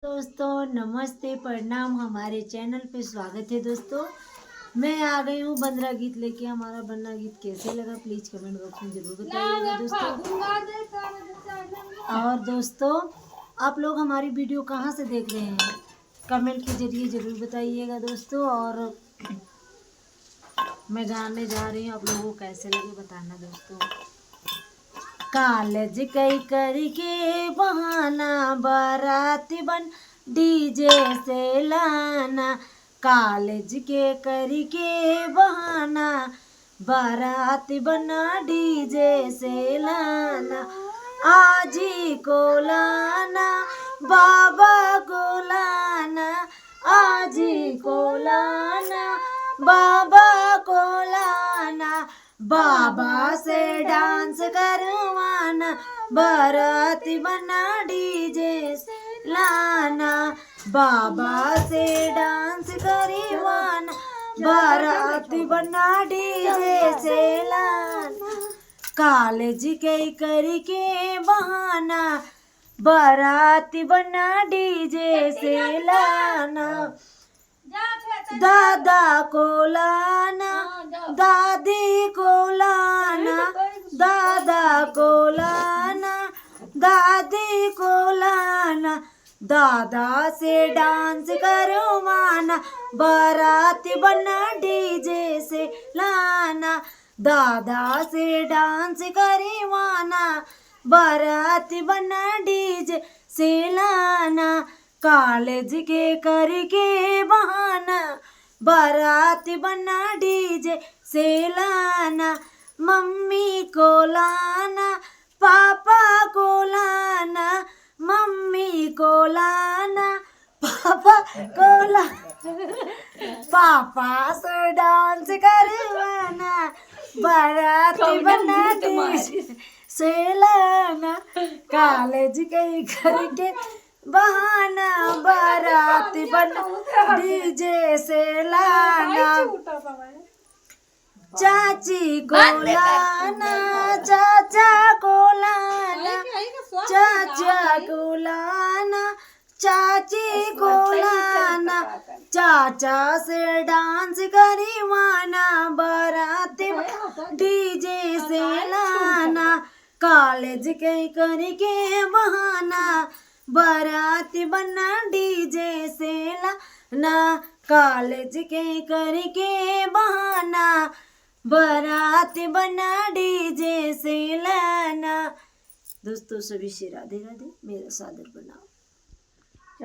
दोस्तों नमस्ते प्रणाम, हमारे चैनल पे स्वागत है। दोस्तों मैं आ गई हूँ बंदरा गीत लेके। हमारा बंदरा गीत कैसे लगा प्लीज कमेंट बॉक्स में जरूर बताइएगा दोस्तों। और दोस्तों आप लोग हमारी वीडियो कहाँ से देख रहे हैं कमेंट के जरिए जरूर बताइएगा दोस्तों। और मैं गाने जा रही हूँ, आप लोगों को कैसे लगे बताना दोस्तों। कॉलेज कई करके बहाना बाराती बन डीजे से लाना। कॉलेज के करके बहाना बाराती बना डीजे से लाना। आजी को लाना बाबा को लाना, आजी को लाना बाबा को लाना। बाबा से डांस करवाना बाराती बना डीजे से लाना। बाबा से डांस करवाना बाराती बना डीजे से लाना। कॉलेज के करके बहाना बाराती बना डीजे से लाना। दादा को लाना दादी को लाना, दादा को लाना दादी को लाना। दादा से डांस करवाना बाराती बना डीजे से लाना। दादा से डांस करवाना बाराती बना डीजे से लाना। कॉलेज के करके बहाना बाराती बना डीजे से लाना। मम्मी को लाना पापा को लाना, मम्मी को लाना पापा को लाना। पापा से डांस करवाना बाराती बना डीजे से लाना। कॉलेज के करके बहाना बाराती बना डीजे से लाना। चाची को लाना चाचा को लाना, चाचा को लाना चाची को लाना। चाचा से डांस करवाना बाराती डीजे से लाना। कॉलेज के करके बहाना बाराती बना डीजे से लाना। कॉलेज के करके बहाना बाराती बना डीजे से लाना। दोस्तों सभी से राधे राधे, मेरा सादर बनाओ।